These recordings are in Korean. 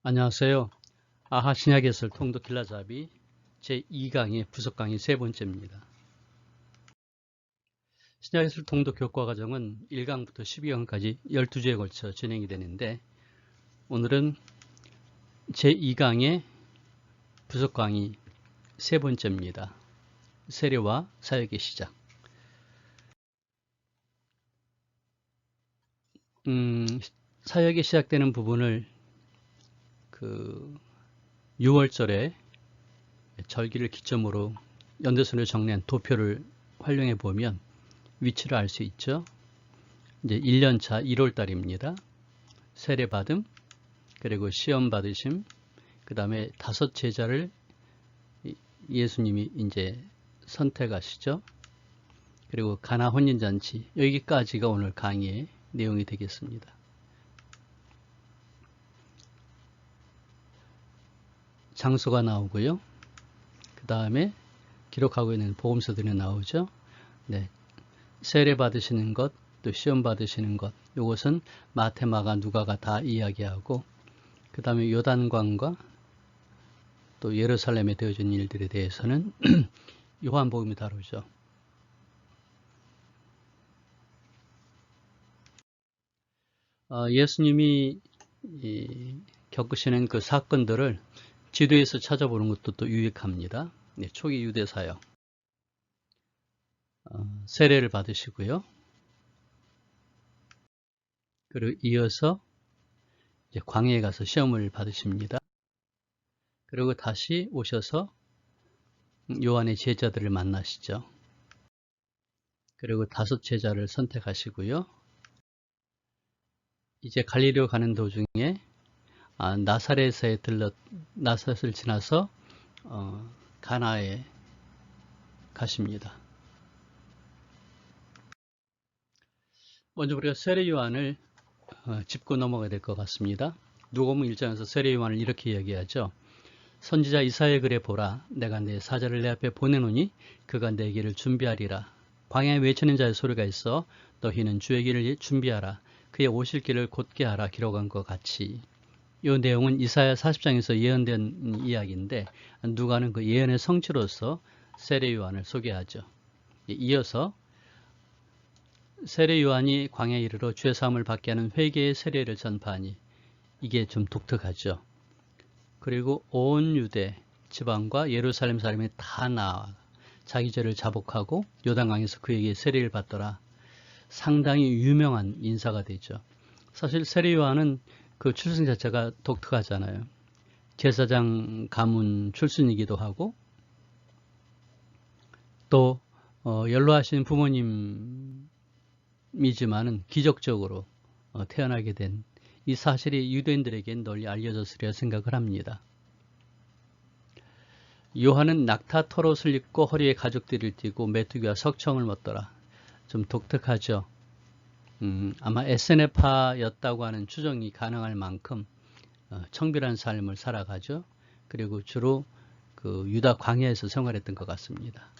안녕하세요. 아하 신약예술 통독 길라잡이 제2강의 부속 강의 세 번째입니다. 신약예술 통독 교과 과정은 1강부터 12강까지 12주에 걸쳐 진행이 되는데 오늘은 제2강의 부속 강의 세 번째입니다. 세례와 사역의 시작. 사역이 시작되는 부분을 6월절에 절기를 기점으로 연대선을 정리한 도표를 활용해 보면 위치를 알 수 있죠. 이제 1년차 1월달입니다. 세례 받음, 그리고 시험 받으심, 그 다음에 5 제자를 예수님이 이제 선택하시죠. 그리고 가나 혼인잔치, 여기까지가 오늘 강의의 내용이 되겠습니다. 장소가 나오고요. 그 다음에 기록하고 있는 복음서들이 나오죠. 네, 세례 받으시는 것, 또 시험 받으시는 것, 이것은 마태, 마가, 누가가 다 이야기하고, 그 다음에 요단강과 또 예루살렘에 되어진 일들에 대해서는 요한복음이 다루죠. 예수님이 겪으시는 그 사건들을 지도에서 찾아보는 것도 또 유익합니다. 네, 초기 유대 사역. 세례를 받으시고요. 그리고 이어서 이제 광야에 가서 시험을 받으십니다. 그리고 다시 오셔서 요한의 제자들을 만나시죠. 그리고 5 제자를 선택하시고요. 이제 갈릴리로 가는 도중에 나사렛을 지나서 가나에 가십니다. 먼저 우리가 세례 요한을 짚고 넘어가야 될 것 같습니다. 누가복음 1장에서 세례 요한을 이렇게 얘기하죠. 선지자 이사야의 글에 보라, 내가 내 사자를 내 앞에 보내노니 그가 내 길을 준비하리라. 광야에 외치는 자의 소리가 있어 너희는 주의 길을 준비하라. 그의 오실 길을 곧게 하라. 기록한 것 같이. 이 내용은 이사야 40장에서 예언된 이야기인데 누가는 그 예언의 성취로서 세례 요한을 소개하죠. 이어서 세례 요한이 광야에 이르러 죄 사함을 받게 하는 회개의 세례를 전파하니 이게 좀 독특하죠. 그리고 온 유대 지방과 예루살렘 사람이 다 나와 자기 죄를 자복하고 요단강에서 그에게 세례를 받더라. 상당히 유명한 인사가 되죠. 사실 세례 요한은 그 출생 자체가 독특하잖아요. 제사장 가문 출신이기도 하고 또 연로하신 부모님이지만은 기적적으로 태어나게 된 이 사실이 유대인들에겐 널리 알려졌으리라 생각을 합니다. 요한은 낙타 털옷을 입고 허리에 가죽띠를 띠고 메뚜기와 석청을 먹더라. 좀 독특하죠. 아마 에스네파였다고 하는 추정이 가능할 만큼 청결한 삶을 살아가죠. 그리고 주로 그 유다 광야에서 생활했던 것 같습니다.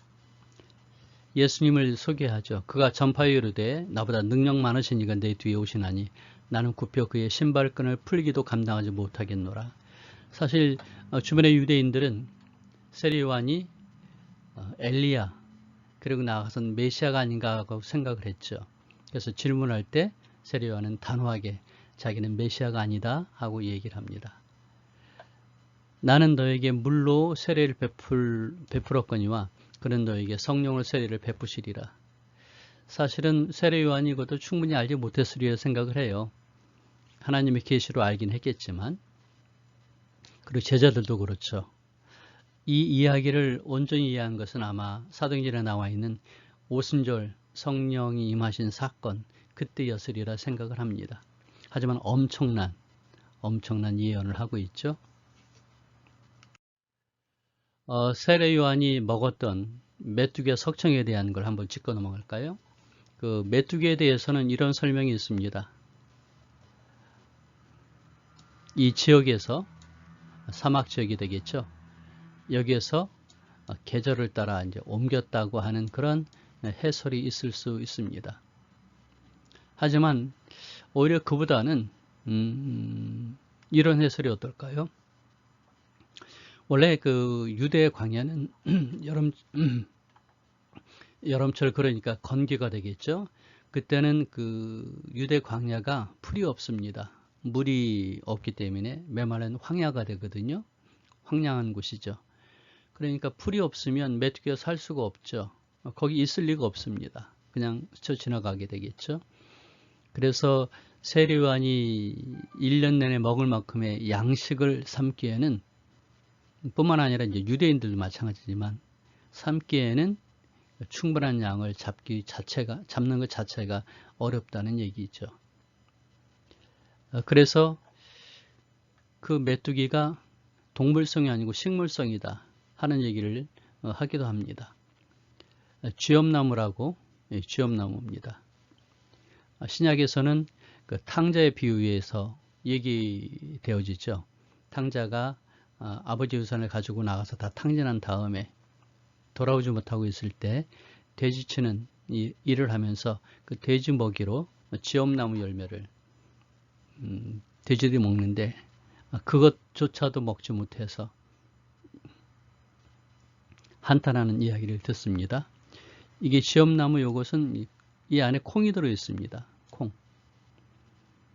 예수님을 소개하죠. 그가 전파에 이르되 나보다 능력 많으신 이가 내 뒤에 오시나니 나는 굽혀 그의 신발끈을 풀기도 감당하지 못하겠노라. 사실 주변의 유대인들은 세례 요한이 엘리야 그리고 나아가서는 메시아가 아닌가 하고 생각을 했죠. 그래서 질문할 때 세례 요한은 단호하게 자기는 메시아가 아니다 하고 얘기를 합니다. 나는 너에게 물로 세례를 베풀었거니와 그는 너에게 성령을 세례를 베푸시리라. 사실은 세례 요한이 이것도 충분히 알지 못했으리라 생각을 해요. 하나님의 계시로 알긴 했겠지만, 그리고 제자들도 그렇죠. 이 이야기를 온전히 이해한 것은 아마 사도행전에 나와 있는 오순절 성령이 임하신 사건, 그때였으리라 생각을 합니다. 하지만 엄청난 예언을 하고 있죠. 세례 요한이 먹었던 메뚜기와 석청에 대한 걸 한번 짚고 넘어갈까요? 그 메뚜기에 대해서는 이런 설명이 있습니다. 이 지역에서 사막 지역이 되겠죠. 여기에서 계절을 따라 이제 옮겼다고 하는 그런 해설이 있을 수 있습니다. 하지만 오히려 그보다는 이런 해설이 어떨까요? 원래 그 유대 광야는 여름철 그러니까 건기가 되겠죠. 그때는 그 유대 광야가 풀이 없습니다. 물이 없기 때문에 메마른 황야가 되거든요. 황량한 곳이죠. 그러니까 풀이 없으면 메뚜기가 살 수가 없죠. 거기 있을 리가 없습니다. 그냥 스쳐 지나가게 되겠죠. 그래서 세례요한이 1년 내내 먹을 만큼의 양식을 삼기에는 뿐만 아니라 이제 유대인들도 마찬가지지만 삼기에는 충분한 양을 잡는 것 자체가 어렵다는 얘기죠. 그래서 그 메뚜기가 동물성이 아니고 식물성이다 하는 얘기를 하기도 합니다. 쥐엄나무라고, 쥐엄나무입니다. 신약에서는 그 탕자의 비유에서 얘기되어지죠. 탕자가 아버지 유산을 가지고 나가서 다 탕진한 다음에 돌아오지 못하고 있을 때 돼지치는 일을 하면서 그 돼지 먹이로 쥐엄나무 열매를 돼지들이 먹는데 그것조차도 먹지 못해서 한탄하는 이야기를 듣습니다. 이게 쥐엄나무 요것은 이 안에 콩이 들어 있습니다. 콩.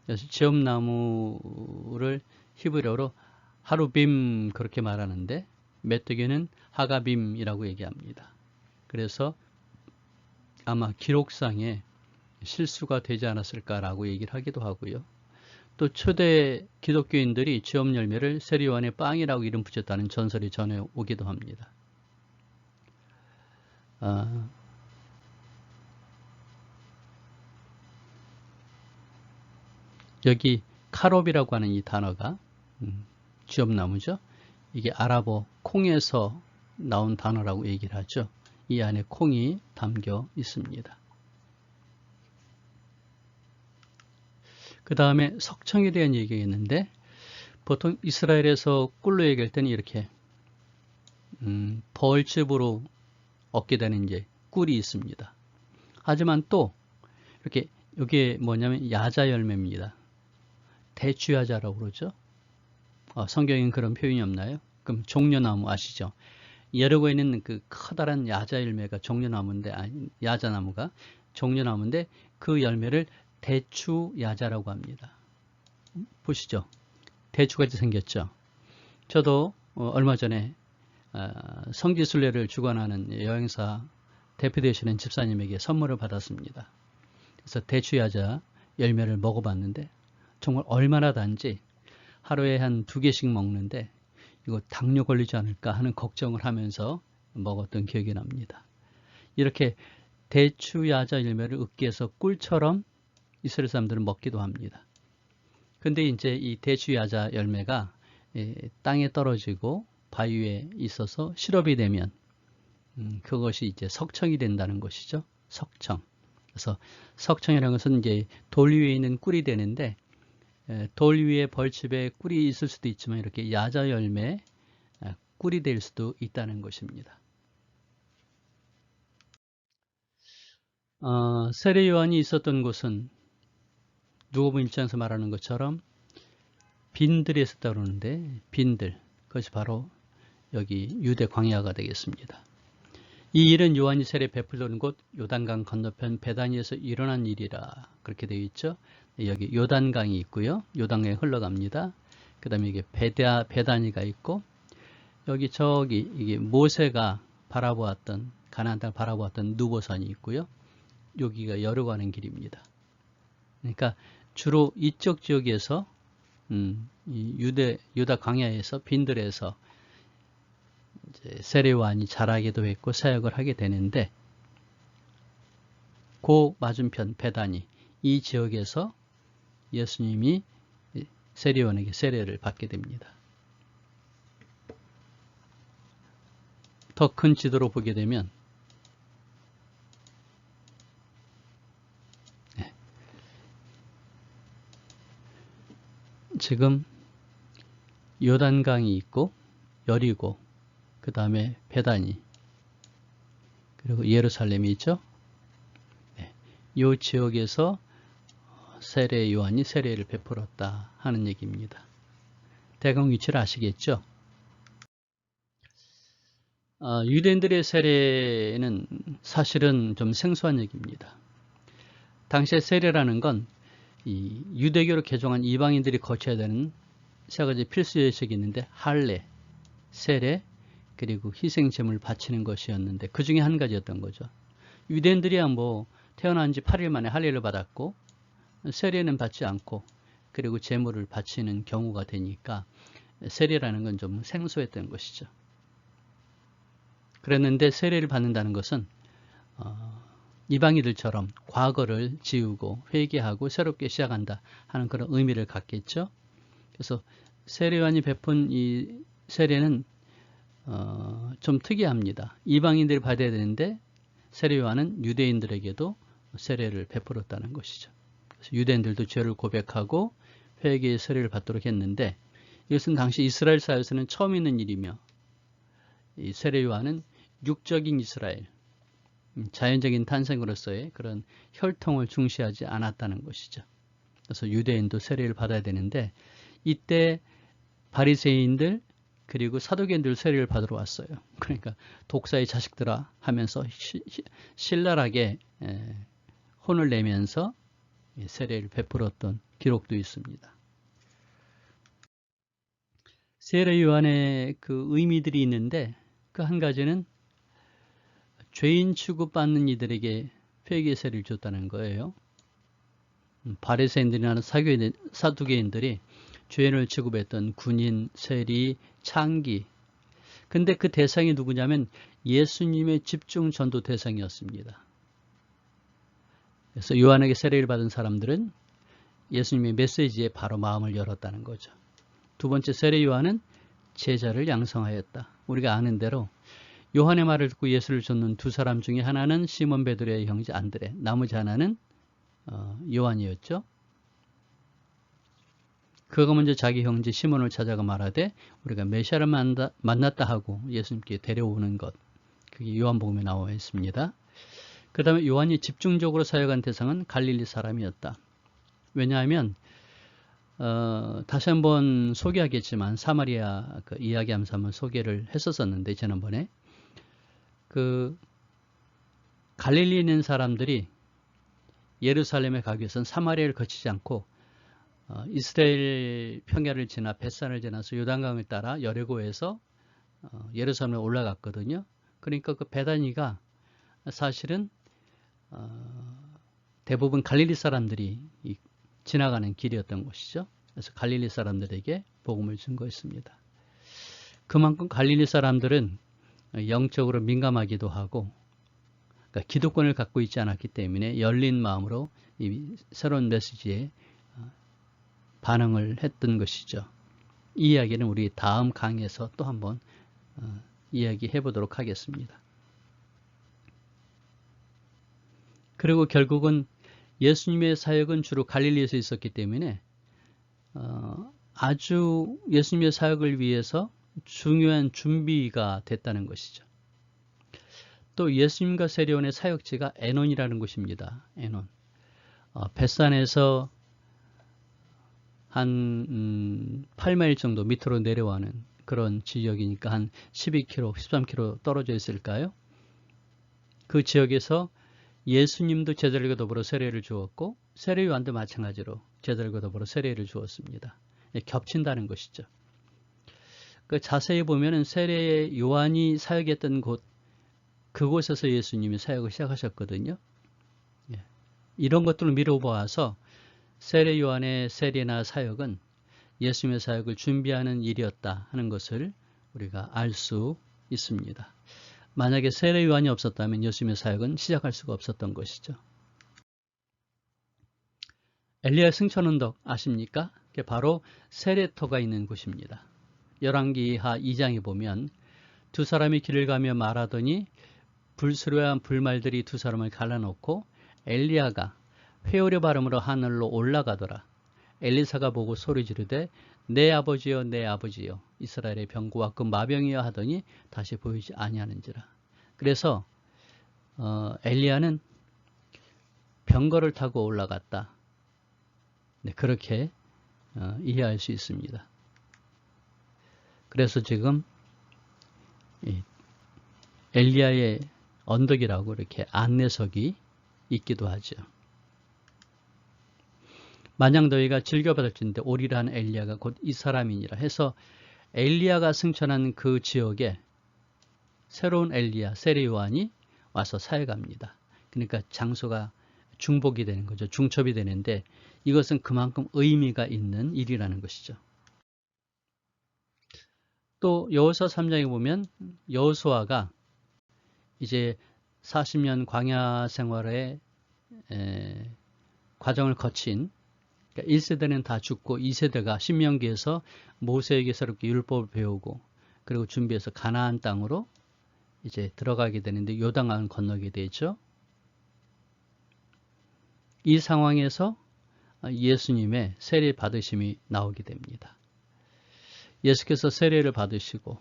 그래서 쥐엄나무를 히브리어로 하루빔 그렇게 말하는데 메뚜기는 하가빔이라고 얘기합니다. 그래서 아마 기록상에 실수가 되지 않았을까라고 얘기를 하기도 하고요. 또 초대 기독교인들이 쥐엄 열매를 세례요한의 빵이라고 이름 붙였다는 전설이 전해오기도 합니다. 여기 카롭이라고 하는 이 단어가 쥐엄나무죠. 이게 아랍어 콩에서 나온 단어라고 얘기를 하죠. 이 안에 콩이 담겨 있습니다. 그 다음에 석청에 대한 얘기가 있는데 보통 이스라엘에서 꿀로 얘기할 때는 이렇게 벌집으로 얻게 되는 이제 꿀이 있습니다. 하지만 또 이렇게 여기에 뭐냐면 야자 열매입니다. 대추야자라고 그러죠. 성경에는 그런 표현이 없나요? 그럼 종려나무 아시죠? 여러고 있는 그 커다란 야자 열매가 종려나무인데, 야자나무가 종려나무인데 그 열매를 대추야자라고 합니다. 보시죠. 대추같이 생겼죠. 저도 얼마 전에 성지순례를 주관하는 여행사 대표 되시는 집사님에게 선물을 받았습니다. 그래서 대추야자 열매를 먹어봤는데 정말 얼마나 단지 하루에 한 2개씩 먹는데 이거 당뇨 걸리지 않을까 하는 걱정을 하면서 먹었던 기억이 납니다. 이렇게 대추야자 열매를 으깨서 꿀처럼 이스라엘 사람들은 먹기도 합니다. 근데 이제 이 대추야자 열매가 땅에 떨어지고 바위에 있어서 시럽이 되면 그것이 이제 석청이 된다는 것이죠. 석청. 그래서 석청이라는 것은 이제 돌 위에 있는 꿀이 되는데 돌 위에 벌집에 꿀이 있을 수도 있지만 이렇게 야자 열매 꿀이 될 수도 있다는 것입니다. 세례 요한이 있었던 곳은 누가복음 1장에서 말하는 것처럼 빈들에 있었다고 그러는데 빈들, 그것이 바로 여기 유대 광야가 되겠습니다. 이 일은 요한이 세례 베풀던 곳 요단강 건너편 베다니에서 일어난 일이라 그렇게 되어 있죠. 여기 요단강이 있고요. 요단강이 흘러갑니다. 그 다음에 이게 베다니가 있고 여기 저기 이게 모세가 바라보았던 가나안 땅을 바라보았던 누보산이 있고요. 여기가 여려가는 길입니다. 그러니까 주로 이쪽 지역에서 유다 광야에서 빈들에서 이제 세례 요한이 자라기도 했고 사역을 하게 되는데 그 맞은편 베다니 이 지역에서 예수님이 세례 요한에게 세례를 받게 됩니다. 더 큰 지도로 보게 되면 지금 요단강이 있고 여리고 그 다음에 베다니 그리고 예루살렘이 있죠. 이 지역에서 세례 요한이 세례를 베풀었다 하는 얘기입니다. 배경 위치를 아시겠죠? 유대인들의 세례는 사실은 좀 생소한 얘기입니다. 당시에 세례라는 건 이 유대교로 개종한 이방인들이 거쳐야 되는 세 가지 필수 예식이 있는데 할례, 세례, 그리고 희생제물 바치는 것이었는데 그 중에 한 가지였던 거죠. 유대인들이야 뭐 태어난 지 8일 만에 할례를 받았고 세례는 받지 않고 그리고 제물을 바치는 경우가 되니까 세례라는 건 좀 생소했던 것이죠. 그랬는데 세례를 받는다는 것은 이방인들처럼 과거를 지우고 회개하고 새롭게 시작한다 하는 그런 의미를 갖겠죠. 그래서 세례요한이 베푼 이 세례는 좀 특이합니다. 이방인들이 받아야 되는데 세례요한은 유대인들에게도 세례를 베풀었다는 것이죠. 그래서 유대인들도 죄를 고백하고 회개의 세례를 받도록 했는데 이것은 당시 이스라엘 사회에서는 처음 있는 일이며 이 세례요한은 육적인 이스라엘, 자연적인 탄생으로서의 그런 혈통을 중시하지 않았다는 것이죠. 그래서 유대인도 세례를 받아야 되는데 이때 바리새인들 그리고 사두개인들 세례를 받으러 왔어요. 그러니까 독사의 자식들아 하면서 신랄하게 혼을 내면서 세례를 베풀었던 기록도 있습니다. 세례 요한의 그 의미들이 있는데 그 한 가지는 죄인 취급받는 이들에게 회개 세례를 줬다는 거예요. 바리새인들이나 사두개인들이 죄인을 취급했던 군인, 세리, 창기. 근데 그 대상이 누구냐면 예수님의 집중 전도 대상이었습니다. 그래서 요한에게 세례를 받은 사람들은 예수님의 메시지에 바로 마음을 열었다는 거죠. 두 번째, 세례 요한은 제자를 양성하였다. 우리가 아는 대로 요한의 말을 듣고 예수를 쫓는 두 사람 중에 하나는 시몬 베드로의 형제 안드레, 나머지 하나는 요한이었죠. 그가 먼저 자기 형제 시몬을 찾아가 말하되 우리가 메시아를 만났다 하고 예수님께 데려오는 것, 그게 요한복음에 나와 있습니다. 그 다음에 요한이 집중적으로 사역한 대상은 갈릴리 사람이었다. 왜냐하면 다시 한번 소개하겠지만 사마리아 그 이야기하면서 한번 소개를 했었는데 지난번에 그 갈릴리에 있는 사람들이 예루살렘에 가기 위해서는 사마리아를 거치지 않고 이스라엘 평야를 지나 벳산을 지나서 요단강을 따라 여리고에서 예루살렘에 올라갔거든요. 그러니까 그 베다니가 사실은 대부분 갈릴리 사람들이 지나가는 길이었던 곳이죠. 그래서 갈릴리 사람들에게 복음을 증거했습니다. 그만큼 갈릴리 사람들은 영적으로 민감하기도 하고 그러니까 기득권을 갖고 있지 않았기 때문에 열린 마음으로 이 새로운 메시지에 반응을 했던 것이죠. 이 이야기는 우리 다음 강의에서 또 한번 이야기해 보도록 하겠습니다. 그리고 결국은 예수님의 사역은 주로 갈릴리에서 있었기 때문에 아주 예수님의 사역을 위해서 중요한 준비가 됐다는 것이죠. 또 예수님과 세례요한의 사역지가 에논이라는 곳입니다. 에논. 벳산에서 한 8마일 정도 밑으로 내려가는 그런 지역이니까 한 12km, 13km 떨어져 있을까요? 그 지역에서 예수님도 제자들과 더불어 세례를 주었고 세례 요한도 마찬가지로 제자들과 더불어 세례를 주었습니다. 겹친다는 것이죠. 그 자세히 보면은 세례 요한이 사역했던 곳 그곳에서 예수님이 사역을 시작하셨거든요. 이런 것들을 미뤄보아서 세례 요한의 세례나 사역은 예수님의 사역을 준비하는 일이었다 하는 것을 우리가 알 수 있습니다. 만약에 세례 요한이 없었다면 예수님의 사역은 시작할 수가 없었던 것이죠. 엘리야 승천언덕 아십니까? 그게 바로 세례터가 있는 곳입니다. 열왕기하 2장에 보면 두 사람이 길을 가며 말하더니 불수레한 불말들이 두 사람을 갈라놓고 엘리야가 회오리 발음으로 하늘로 올라가더라. 엘리사가 보고 소리 지르되 내 아버지여 내 아버지여 이스라엘의 병고와 그 마병이여 하더니 다시 보이지 아니하는지라. 그래서 엘리야는 병거를 타고 올라갔다. 네, 그렇게 이해할 수 있습니다. 그래서 지금 엘리야의 언덕이라고 이렇게 안내석이 있기도 하죠. 만약 너희가 즐겨받을진대 오리라 한 엘리야가 곧 이 사람이니라 해서 엘리야가 승천한 그 지역에 새로운 엘리야 세례요한이 와서 사역합니다. 그러니까 장소가 중복이 되는 거죠. 중첩이 되는데 이것은 그만큼 의미가 있는 일이라는 것이죠. 또 여호수아 3장에 보면 여호수아가 이제 40년 광야 생활의 과정을 거친, 그러니까 1세대는 다 죽고 2세대가 신명기에서 모세에게 새롭게 율법을 배우고 그리고 준비해서 가나안 땅으로 이제 들어가게 되는데 요단강을 건너게 되죠. 이 상황에서 예수님의 세례 받으심이 나오게 됩니다. 예수께서 세례를 받으시고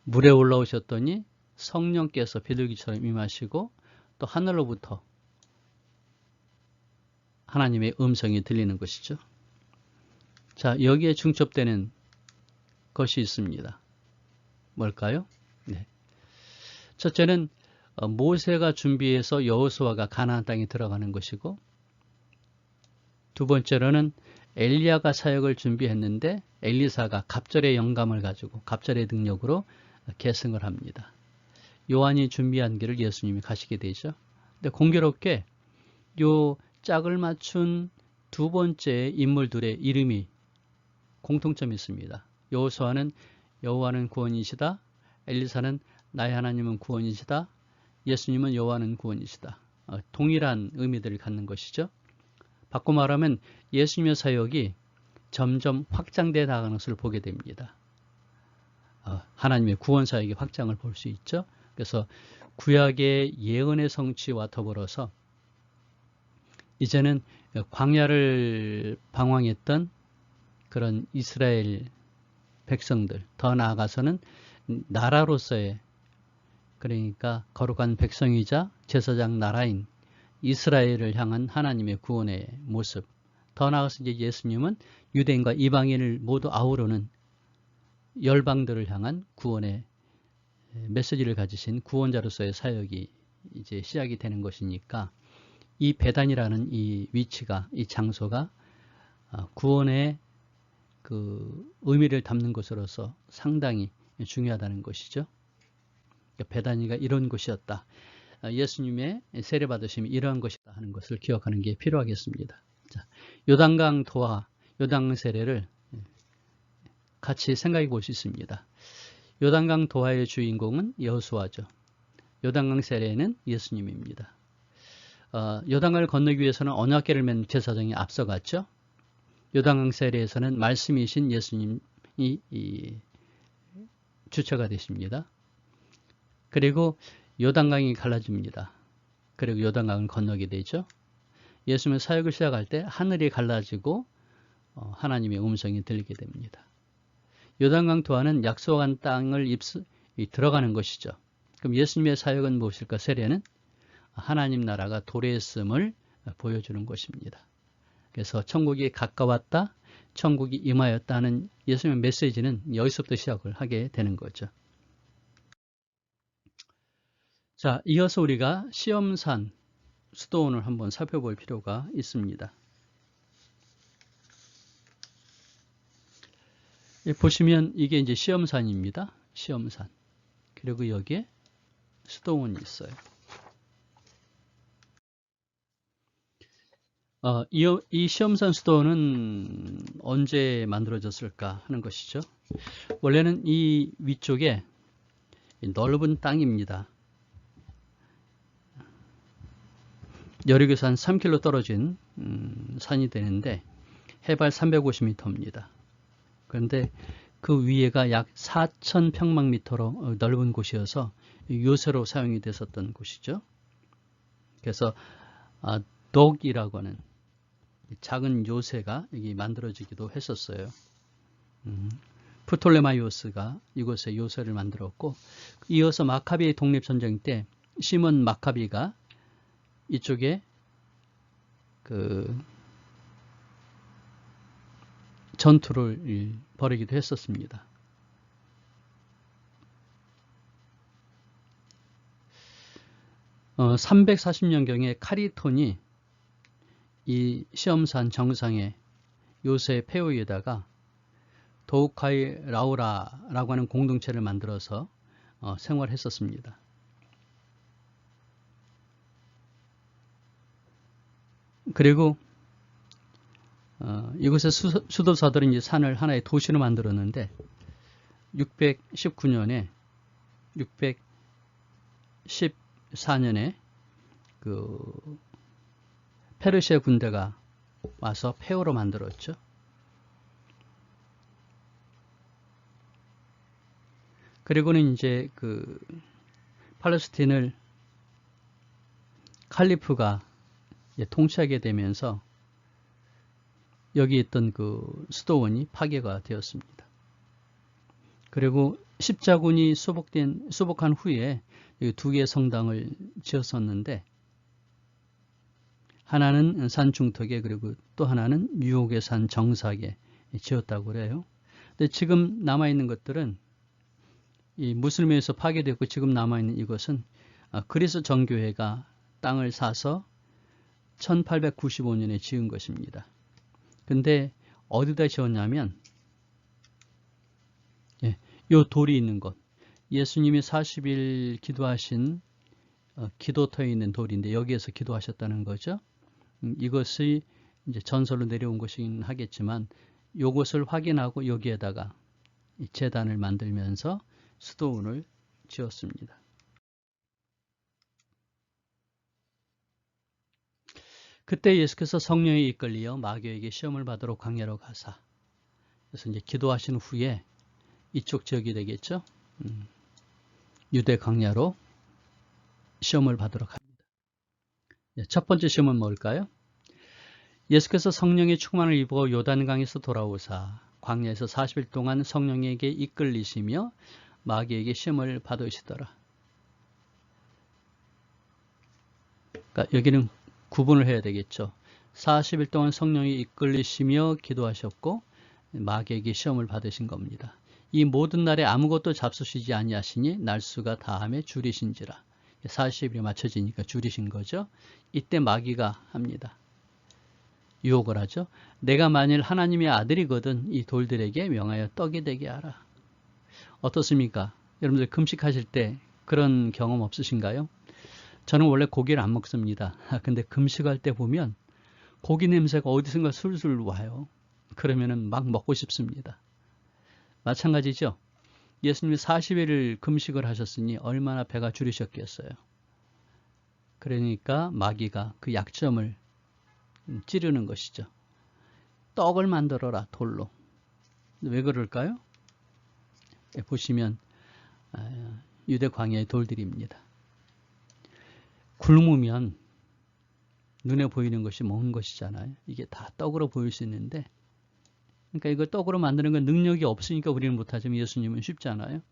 물에 올라오셨더니 성령께서 비둘기처럼 임하시고 또 하늘로부터 하나님의 음성이 들리는 것이죠. 자, 여기에 중첩되는 것이 있습니다. 뭘까요? 네. 첫째는 모세가 준비해서 여호수아가 가나안 땅에 들어가는 것이고, 두 번째로는 엘리야가 사역을 준비했는데 엘리사가 갑절의 영감을 가지고 갑절의 능력으로 계승을 합니다. 요한이 준비한 길을 예수님이 가시게 되죠. 근데 공교롭게 요 짝을 맞춘 두 번째 인물들의 이름이 공통점이 있습니다. 여호수아는 여호와는 구원이시다. 엘리사는 나의 하나님은 구원이시다. 예수님은 여호와는 구원이시다. 동일한 의미들을 갖는 것이죠. 바꿔 말하면 예수님의 사역이 점점 확장되어 나가는 것을 보게 됩니다. 하나님의 구원 사역의 확장을 볼 수 있죠. 그래서 구약의 예언의 성취와 더불어서 이제는 광야를 방황했던 그런 이스라엘 백성들, 더 나아가서는 나라로서의, 그러니까 거룩한 백성이자 제사장 나라인 이스라엘을 향한 하나님의 구원의 모습, 더 나아가서 이제 예수님은 유대인과 이방인을 모두 아우르는 열방들을 향한 구원의 메시지를 가지신 구원자로서의 사역이 이제 시작이 되는 것이니까, 이 베단이라는 이 위치가, 이 장소가 구원의 그 의미를 담는 것으로서 상당히 중요하다는 것이죠. 베다니가 이런 곳이었다. 예수님의 세례 받으심이 이러한 것이다 하는 것을 기억하는 게 필요하겠습니다. 자, 요단강 도화, 요단 세례를 같이 생각해 볼 수 있습니다. 요단강 도화의 주인공은 여호수아죠. 요단강 세례는 예수님입니다. 요단강을 건너기 위해서는 언약궤를 맨 제사장이 앞서갔죠. 요단강 세례에서는 말씀이신 예수님이 주체가 되십니다. 그리고 요단강이 갈라집니다. 그리고 요단강을 건너게 되죠. 예수님의 사역을 시작할 때 하늘이 갈라지고 하나님의 음성이 들리게 됩니다. 요단강 도하는 약속한 땅을 들어가는 것이죠. 그럼 예수님의 사역은 무엇일까? 세례는 하나님 나라가 도래했음을 보여주는 것입니다. 그래서 천국이 가까웠다, 천국이 임하였다 하는 예수님의 메시지는 여기서부터 시작을 하게 되는 거죠. 자, 이어서 우리가 시험산 수도원을 한번 살펴볼 필요가 있습니다. 보시면 이게 이제 시험산입니다. 시험산. 그리고 여기에 수도원이 있어요. 이 시험산 수도원은 언제 만들어졌을까 하는 것이죠. 원래는 이 위쪽에 넓은 땅입니다. 여리고에서 한 3km 떨어진 산이 되는데 해발 350m입니다. 그런데 그 위에가 약 4,000평방미터로 넓은 곳이어서 요새로 사용이 됐었던 곳이죠. 그래서 독이라고 하는 작은 요새가 여기 만들어지기도 했었어요. 프톨레마이오스가 이곳에 요새를 만들었고, 이어서 마카비 독립전쟁 때 시몬 마카비가 이쪽에 그 전투를 벌이기도 했었습니다. 340년경에 카리톤이 이 시험산 정상에 요새 폐허에다가 도우카이 라우라라고 하는 공동체를 만들어서 생활했었습니다. 그리고 이곳의 수도사들은 이제 산을 하나의 도시로 만들었는데 619년에 614년에 그 페르시아 군대가 와서 폐허로 만들었죠. 그리고는 이제 그 팔레스틴을 칼리프가 통치하게 되면서 여기 있던 그 수도원이 파괴가 되었습니다. 그리고 십자군이 수복한 후에 두 개의 성당을 지었었는데 하나는 산 중턱에 그리고 또 하나는 뉴욕의 산 정상에 지었다고 그래요. 근데 지금 남아있는 것들은 이 무슬림에서 파괴되었고 지금 남아있는 이것은 그리스 정교회가 땅을 사서 1895년에 지은 것입니다. 근데 어디다 지었냐면 이 돌이 있는 곳, 예수님이 40일 기도하신 기도터에 있는 돌인데 여기에서 기도하셨다는 거죠. 이것이 이제 전설로 내려온 것이긴 하겠지만 이것을 확인하고 여기에다가 제단을 만들면서 수도원을 지었습니다. 그때 예수께서 성령에 이끌리어 마귀에게 시험을 받으러 광야로 가사, 그래서 이제 기도하신 후에 이쪽 지역이 되겠죠. 유대 광야로 시험을 받으러 갑니다. 첫 번째 시험은 뭘까요? 예수께서 성령의 충만을 입어 요단강에서 돌아오사 광야에서 40일 동안 성령에게 이끌리시며 마귀에게 시험을 받으시더라. 그러니까 여기는 구분을 해야 되겠죠. 40일 동안 성령이 이끌리시며 기도하셨고 마귀에게 시험을 받으신 겁니다. 이 모든 날에 아무것도 잡수시지 아니하시니 날수가 다함에 줄이신지라. 40일이 맞춰지니까 줄이신 거죠. 이때 마귀가 합니다. 유혹을 하죠. 내가 만일 하나님의 아들이거든 이 돌들에게 명하여 떡이 되게 하라. 어떻습니까? 여러분들 금식하실 때 그런 경험 없으신가요? 저는 원래 고기를 안 먹습니다. 근데 금식할 때 보면 고기 냄새가 어디선가 술술 와요. 그러면은 막 먹고 싶습니다. 마찬가지죠. 예수님이 40일을 금식을 하셨으니 얼마나 배가 줄이셨겠어요. 그러니까 마귀가 그 약점을 찌르는 것이죠. 떡을 만들어라 돌로. 왜 그럴까요? 보시면 유대 광야의 돌들입니다. 굶으면 눈에 보이는 것이 먹는 것이잖아요. 이게 다 떡으로 보일 수 있는데, 그러니까 이걸 떡으로 만드는 건 능력이 없으니까 우리는 못하지만 예수님은 쉽잖아요.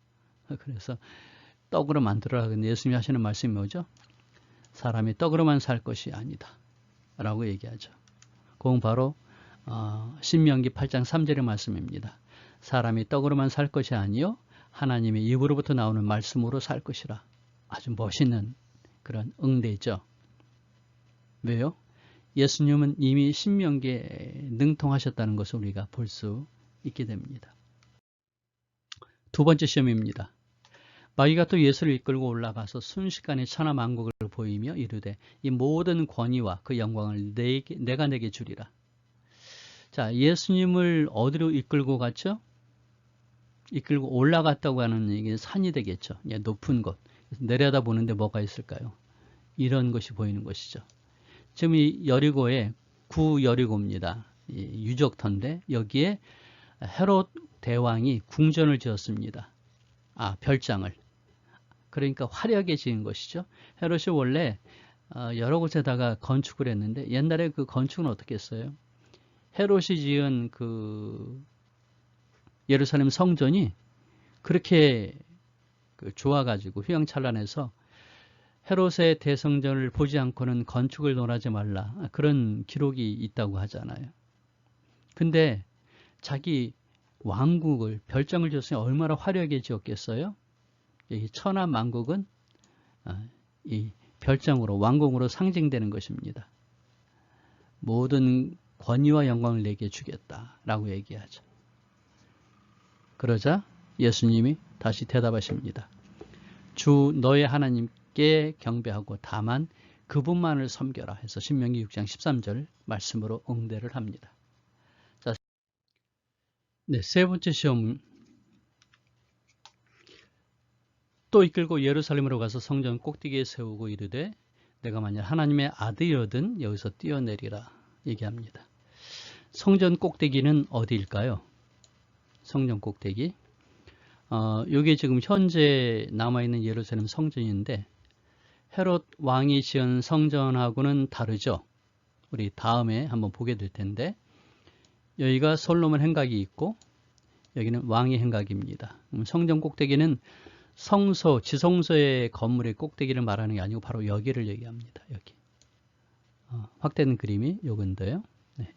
그래서 떡으로 만들어라. 근데 예수님이 하시는 말씀이 뭐죠? 사람이 떡으로만 살 것이 아니다 라고 얘기하죠. 그건 바로 신명기 8장 3절의 말씀입니다. 사람이 떡으로만 살 것이 아니요 하나님의 입으로부터 나오는 말씀으로 살 것이라. 아주 멋있는 그런 응대죠. 왜요? 예수님은 이미 신명기에 능통하셨다는 것을 우리가 볼 수 있게 됩니다. 두 번째 시험입니다. 마귀가 또 예수를 이끌고 올라가서 순식간에 천하만국을 보이며 이르되 이 모든 권위와 그 영광을 내가 내게 주리라. 자, 예수님을 어디로 이끌고 갔죠? 이끌고 올라갔다고 하는 얘기는 산이 되겠죠. 높은 곳. 내려다 보는데 뭐가 있을까요? 이런 것이 보이는 것이죠. 지금 이 여리고의 구여리고입니다. 유적터인데 여기에 헤롯 대왕이 궁전을 지었습니다. 별장을. 그러니까 화려하게 지은 것이죠. 헤롯이 원래 여러 곳에다가 건축을 했는데 옛날에 그 건축은 어떻게 했어요? 헤롯이 지은 그 예루살렘 성전이 그렇게 좋아가지고 휘황찬란해서 헤롯의 대성전을 보지 않고는 건축을 논하지 말라. 그런 기록이 있다고 하잖아요. 근데 자기 왕국을 별장을 지었으니 얼마나 화려하게 지었겠어요? 이 천하만국은 이 별장으로 왕궁으로 상징되는 것입니다. 모든 권위와 영광을 내게 주겠다라고 얘기하죠. 그러자 예수님이 다시 대답하십니다. 주 너의 하나님께 경배하고 다만 그분만을 섬겨라 해서 신명기 6장 13절 말씀으로 응대를 합니다. 자, 네, 세 번째 시험은 또 이끌고 예루살렘으로 가서 성전 꼭대기에 세우고 이르되 내가 만약 하나님의 아들이거든 여기서 뛰어내리라 얘기합니다. 성전 꼭대기는 어디일까요? 성전 꼭대기. 이게 지금 현재 남아있는 예루살렘 성전인데 헤롯 왕이 지은 성전하고는 다르죠. 우리 다음에 한번 보게 될 텐데 여기가 솔로몬 행각이 있고 여기는 왕의 행각입니다. 성전 꼭대기는 성소, 지성소의 건물의 꼭대기를 말하는 게 아니고 바로 여기를 얘기합니다. 여기. 확대된 그림이 요건데요. 네,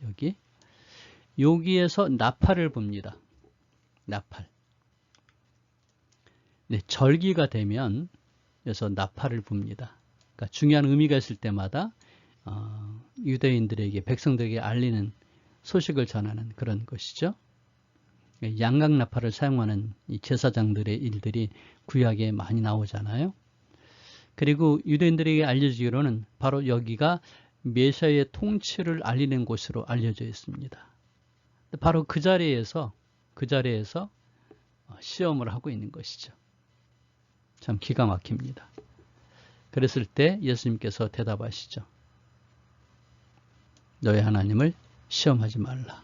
여기에서 나팔을 봅니다. 나팔. 네, 절기가 되면 여기서 나팔을 붑니다. 그러니까 중요한 의미가 있을 때마다 유대인들에게, 백성들에게 알리는 소식을 전하는 그런 것이죠. 양각 나팔을 사용하는 이 제사장들의 일들이 구약에 많이 나오잖아요. 그리고 유대인들에게 알려지기로는 바로 여기가 메시아의 통치를 알리는 곳으로 알려져 있습니다. 바로 그 자리에서 시험을 하고 있는 것이죠. 참 기가 막힙니다. 그랬을 때 예수님께서 대답하시죠. 너의 하나님을 시험하지 말라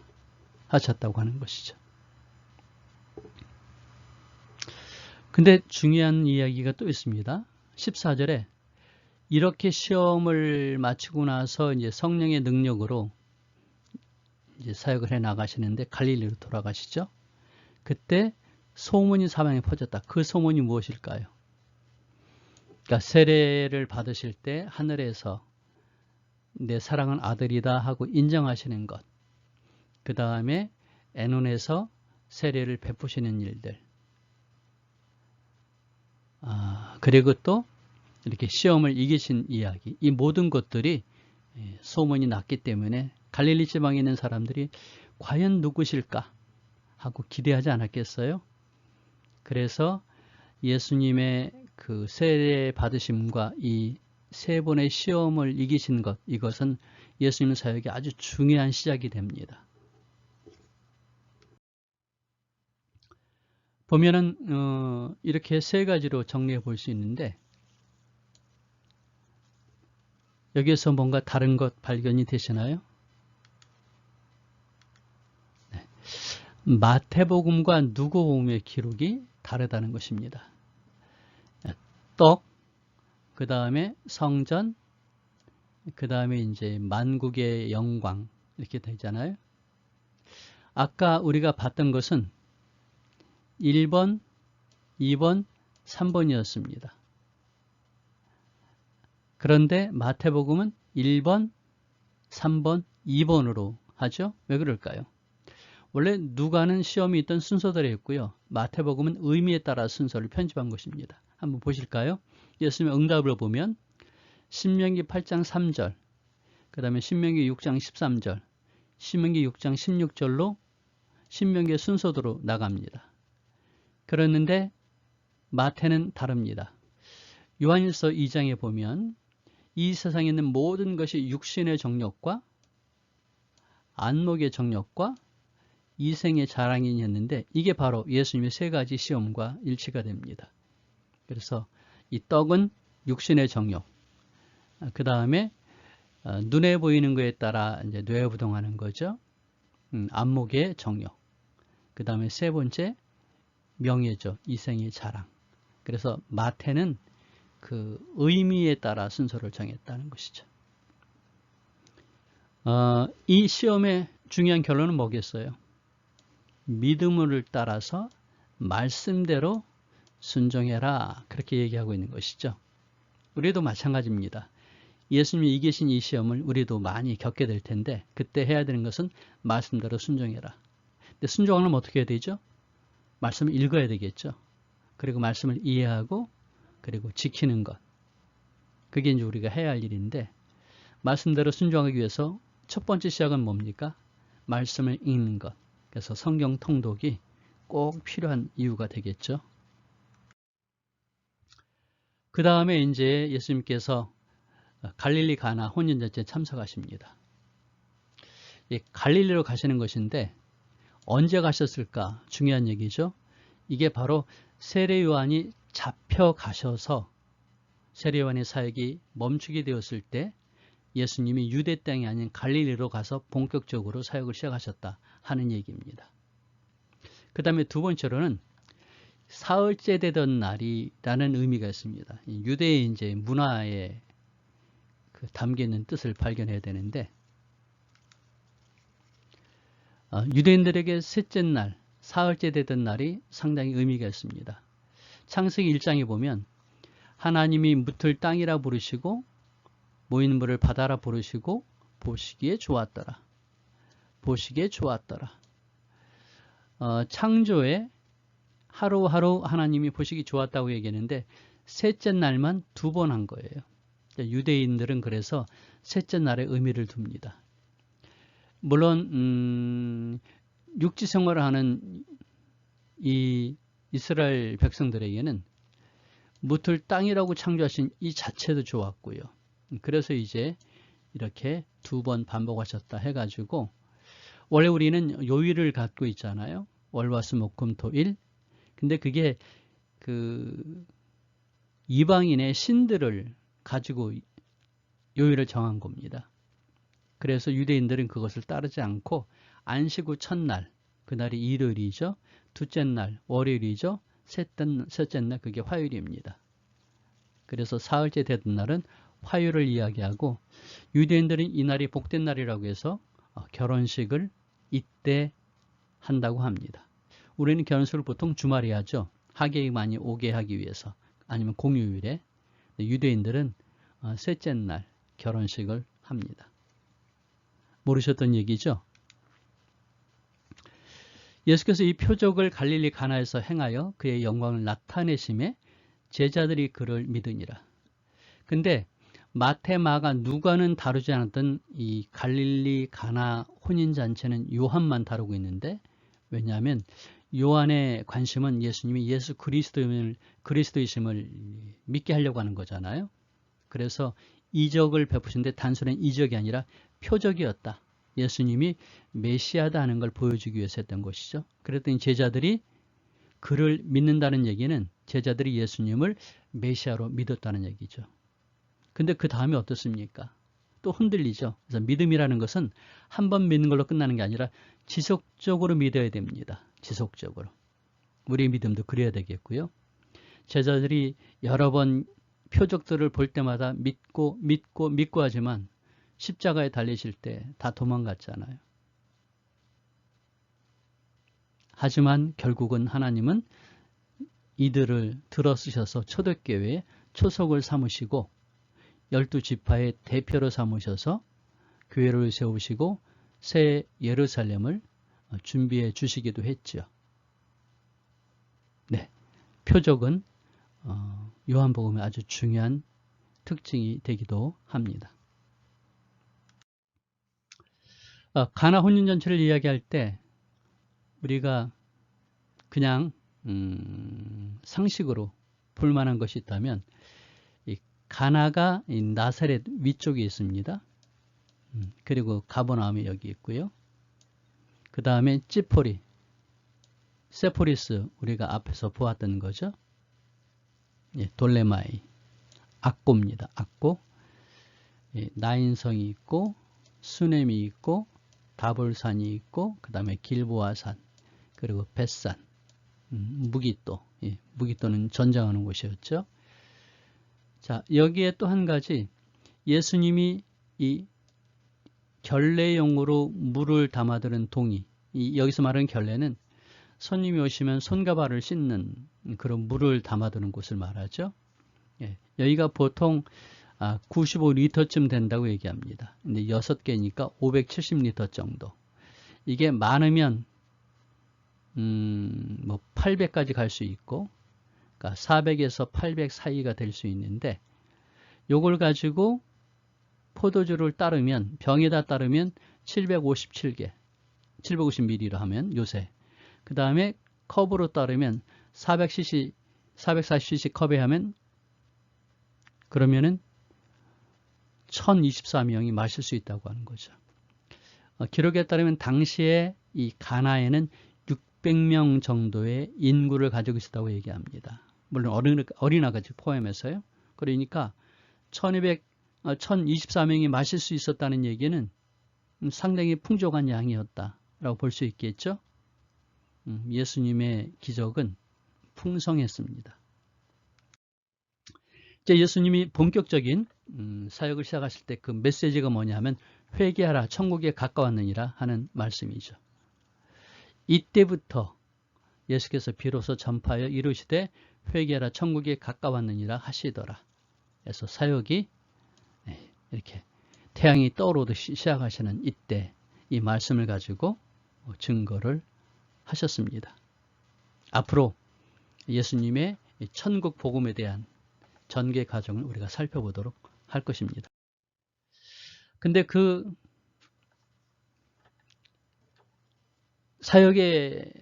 하셨다고 하는 것이죠. 근데 중요한 이야기가 또 있습니다. 14절에 이렇게 시험을 마치고 나서 이제 성령의 능력으로 이제 사역을 해 나가시는데 갈릴리로 돌아가시죠. 그때 소문이 사방에 퍼졌다. 그 소문이 무엇일까요? 그러니까 세례를 받으실 때 하늘에서 내 사랑은 아들이다 하고 인정하시는 것. 그 다음에 애논에서 세례를 베푸시는 일들. 그리고 또 이렇게 시험을 이기신 이야기. 이 모든 것들이 소문이 났기 때문에 갈릴리 지방에 있는 사람들이 과연 누구실까 하고 기대하지 않았겠어요? 그래서 예수님의 그 세례 받으심과 이 세 번의 시험을 이기신 것, 이것은 예수님 사역의 아주 중요한 시작이 됩니다. 보면은 이렇게 세 가지로 정리해 볼 수 있는데 여기에서 뭔가 다른 것 발견이 되시나요? 네. 마태복음과 누가복음의 기록이 다르다는 것입니다. 떡, 그 다음에 성전, 그 다음에 이제 만국의 영광 이렇게 되잖아요. 아까 우리가 봤던 것은 1번, 2번, 3번이었습니다. 그런데 마태복음은 1번, 3번, 2번으로 하죠. 왜 그럴까요? 원래 누가는 시험이 있던 순서대로 했고요. 마태복음은 의미에 따라 순서를 편집한 것입니다. 한번 보실까요? 예수님의 응답을 보면 신명기 8장 3절, 그 다음에 신명기 6장 13절, 신명기 6장 16절로 신명기의 순서대로 나갑니다. 그랬는데 마태는 다릅니다. 요한일서 2장에 보면 이 세상에 있는 모든 것이 육신의 정욕과 안목의 정욕과 이생의 자랑이었는데 이게 바로 예수님의 세 가지 시험과 일치가 됩니다. 그래서 이 떡은 육신의 정욕, 그 다음에 눈에 보이는 것에 따라 이제 뇌부동하는 거죠. 안목의 정욕, 그 다음에 세 번째 명예죠. 이생의 자랑. 그래서 마태는 그 의미에 따라 순서를 정했다는 것이죠. 이 시험의 중요한 결론은 뭐겠어요? 믿음을 따라서 말씀대로 순종해라. 그렇게 얘기하고 있는 것이죠. 우리도 마찬가지입니다. 예수님이 이기신 이 시험을 우리도 많이 겪게 될 텐데 그때 해야 되는 것은 말씀대로 순종해라. 근데 순종하려면 어떻게 해야 되죠? 말씀을 읽어야 되겠죠. 그리고 말씀을 이해하고 그리고 지키는 것. 그게 이제 우리가 해야 할 일인데, 말씀대로 순종하기 위해서 첫 번째 시작은 뭡니까? 말씀을 읽는 것. 그래서 성경 통독이 꼭 필요한 이유가 되겠죠. 그 다음에 이제 예수님께서 갈릴리 가나 혼인잔치에 참석하십니다. 갈릴리로 가시는 것인데 언제 가셨을까? 중요한 얘기죠. 이게 바로 세례 요한이 잡혀가셔서 세례 요한의 사역이 멈추게 되었을 때 예수님이 유대 땅이 아닌 갈릴리로 가서 본격적으로 사역을 시작하셨다 하는 얘기입니다. 그 다음에 두 번째로는 사흘째 되던 날이라는 의미가 있습니다. 유대의 이제 문화에 담겨 있는 뜻을 발견해야 되는데, 유대인들에게 셋째 날, 사흘째 되던 날이 상당히 의미가 있습니다. 창세기 1장에 보면 하나님이 묻을 땅이라 부르시고 모이는 물을 바다라 부르시고 보시기에 좋았더라. 보시기에 좋았더라. 창조에 하루하루 하나님이 보시기 좋았다고 얘기했는데 셋째 날만 2번 한 거예요. 유대인들은 그래서 셋째 날에 의미를 둡니다. 물론 육지 생활을 하는 이 이스라엘 백성들에게는 묻을 땅이라고 창조하신 이 자체도 좋았고요. 그래서 이제 이렇게 2번 반복하셨다 해가지고, 원래 우리는 요일을 갖고 있잖아요. 월화수목금토일. 근데 그게 이방인의 신들을 가지고 요일을 정한 겁니다. 그래서 유대인들은 그것을 따르지 않고 안식 후 첫날, 그날이 일요일이죠. 둘째 날 월요일이죠. 셋째 날 그게 화요일입니다. 그래서 사흘째 되던 날은 화요일을 이야기하고, 유대인들은 이날이 복된 날이라고 해서 결혼식을 이때 한다고 합니다. 우리는 결혼식을 보통 주말에 하죠. 하객이 많이 오게 하기 위해서, 아니면 공휴일에. 유대인들은 셋째 날 결혼식을 합니다. 모르셨던 얘기죠? 예수께서 이 표적을 갈릴리 가나에서 행하여 그의 영광을 나타내심에 제자들이 그를 믿으니라. 근데 마태, 마가, 누가는 다루지 않았던 이 갈릴리 가나 혼인잔치는 요한만 다루고 있는데, 왜냐하면 요한의 관심은 예수님이 예수 그리스도이심을 믿게 하려고 하는 거잖아요. 그래서 이적을 베푸신데 단순한 이적이 아니라 표적이었다. 예수님이 메시아다 하는 걸 보여주기 위해서 했던 것이죠. 그랬더니 제자들이 그를 믿는다는 얘기는 제자들이 예수님을 메시아로 믿었다는 얘기죠. 근데 그 다음에 어떻습니까? 또 흔들리죠. 그래서 믿음이라는 것은 한 번 믿는 걸로 끝나는 게 아니라 지속적으로 믿어야 됩니다. 지속적으로. 우리의 믿음도 그래야 되겠고요. 제자들이 여러 번 표적들을 볼 때마다 믿고 하지만 십자가에 달리실 때 다 도망갔잖아요. 하지만 결국은 하나님은 이들을 들어쓰셔서 초대교회에 초석을 삼으시고 12지파의 대표로 삼으셔서 교회를 세우시고 새 예루살렘을 준비해 주시기도 했죠. 네, 표적은 요한복음의 아주 중요한 특징이 되기도 합니다. 가나 혼인잔치를 이야기할 때 우리가 그냥 상식으로 볼만한 것이 있다면, 이 가나가 이 나사렛 위쪽에 있습니다. 그리고 가버나움이 여기 있고요. 그 다음에 찌포리, 세포리스 우리가 앞에서 보았던 거죠. 예, 돌레마이, 악고입니다. 악고. 예, 나인성이 있고 수넴이 있고 다볼산이 있고, 그 다음에 길보아산, 그리고 벳산, 무기또. 예, 무기또는 전쟁하는 곳이었죠. 자, 여기에 또 한 가지, 예수님이 이 결례용으로 물을 담아두는 동이, 여기서 말하는 결례는 손님이 오시면 손과 발을 씻는 그런 물을 담아두는 곳을 말하죠. 예, 여기가 보통 95리터쯤 된다고 얘기합니다. 근데 6개니까 570리터 정도. 이게 많으면 800까지 갈 수 있고, 그러니까 400에서 800 사이가 될 수 있는데, 요걸 가지고 포도주를 따르면, 병에다 따르면 757개, 750ml로 하면 요새. 그 다음에 컵으로 따르면 400cc, 440cc 컵에 하면 그러면은 1024명이 마실 수 있다고 하는 거죠. 기록에 따르면 당시에 이 가나에는 600명 정도의 인구를 가지고 있었다고 얘기합니다. 물론 어린아까지 포함해서요. 그러니까 1024명이 마실 수 있었다는 얘기는 상당히 풍족한 양이었다라고 볼 수 있겠죠. 예수님의 기적은 풍성했습니다. 이제 예수님이 본격적인 사역을 시작하실 때 그 메시지가 뭐냐면 회개하라 천국에 가까웠느니라 하는 말씀이죠. 이때부터 예수께서 비로소 전파하여 이르시되 회개하라 천국에 가까웠느니라 하시더라. 그래서 사역이 이렇게 태양이 떠오르듯이 시작하시는 이때 이 말씀을 가지고 증거를 하셨습니다. 앞으로 예수님의 천국 복음에 대한 전개 과정을 우리가 살펴보도록 할 것입니다. 근데 그 사역의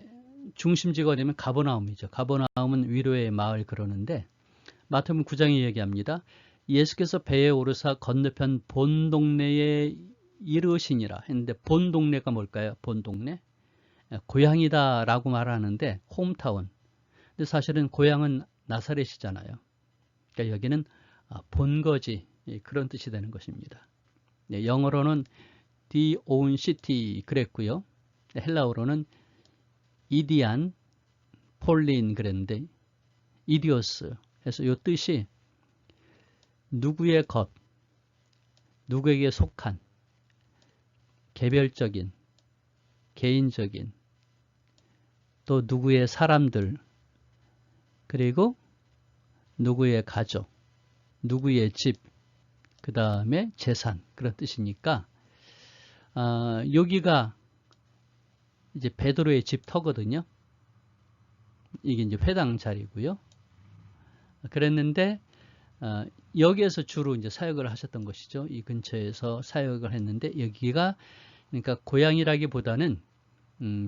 중심지가 되면 가버나움이죠. 가버나움은 위로의 마을 그러는데 마태복음 9장에 얘기합니다. 예수께서 배에 오르사 건너편 본 동네에 이르시니라 했는데 본 동네가 뭘까요? 본 동네? 고향이다 라고 말하는데 홈타운. 근데 사실은 고향은 나사렛이잖아요. 그러니까 여기는 본거지 그런 뜻이 되는 것입니다. 영어로는 the own city 그랬고요. 헬라어로는 이디안 폴린 그랬는데 이디오스 해서 이 뜻이 누구의 것, 누구에게 속한, 개별적인, 개인적인, 또 누구의 사람들, 그리고 누구의 가족, 누구의 집, 그 다음에 재산 그런 뜻이니까 여기가 이제 베드로의 집터거든요. 이게 이제 회당 자리고요. 그랬는데 여기에서 주로 이제 사역을 하셨던 것이죠. 이 근처에서 사역을 했는데 여기가 그러니까 고향이라기보다는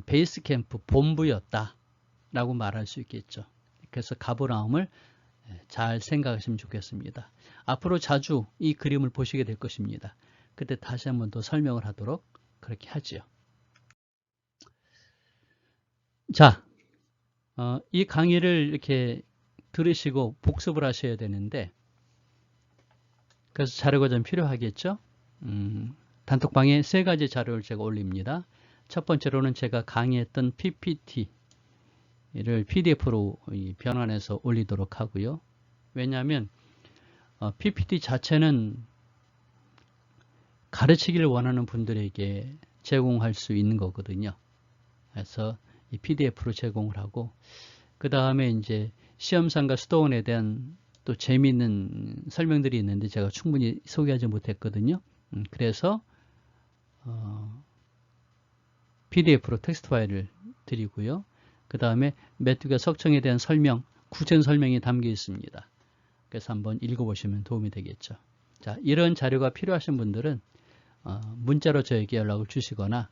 베이스 캠프 본부였다라고 말할 수 있겠죠. 그래서 가버나움을 잘 생각하시면 좋겠습니다. 앞으로 자주 이 그림을 보시게 될 것입니다. 그때 다시 한번 더 설명을 하도록 그렇게 하지요. 자, 이 강의를 이렇게 들으시고 복습을 하셔야 되는데 그래서 자료가 좀 필요하겠죠. 단톡방에 3가지 자료를 제가 올립니다. 첫 번째로는 제가 강의했던 PPT를 PDF로 변환해서 올리도록 하고요. 왜냐하면 PPT 자체는 가르치기를 원하는 분들에게 제공할 수 있는 거거든요. 그래서 이 PDF로 제공을 하고 그 다음에 이제 시험상과 수도원에 대한 또 재미있는 설명들이 있는데 제가 충분히 소개하지 못했거든요. 그래서 PDF로 텍스트 파일을 드리고요. 그 다음에 메뚜기와 석청에 대한 설명, 구체적인 설명이 담겨 있습니다. 그래서 한번 읽어보시면 도움이 되겠죠. 자, 이런 자료가 필요하신 분들은 문자로 저에게 연락을 주시거나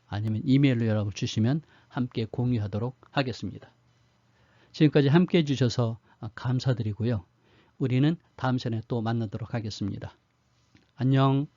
아니면 이메일로 연락을 주시면 함께 공유하도록 하겠습니다. 지금까지 함께 해주셔서 감사드리고요. 우리는 다음 시간에 또 만나도록 하겠습니다. 안녕.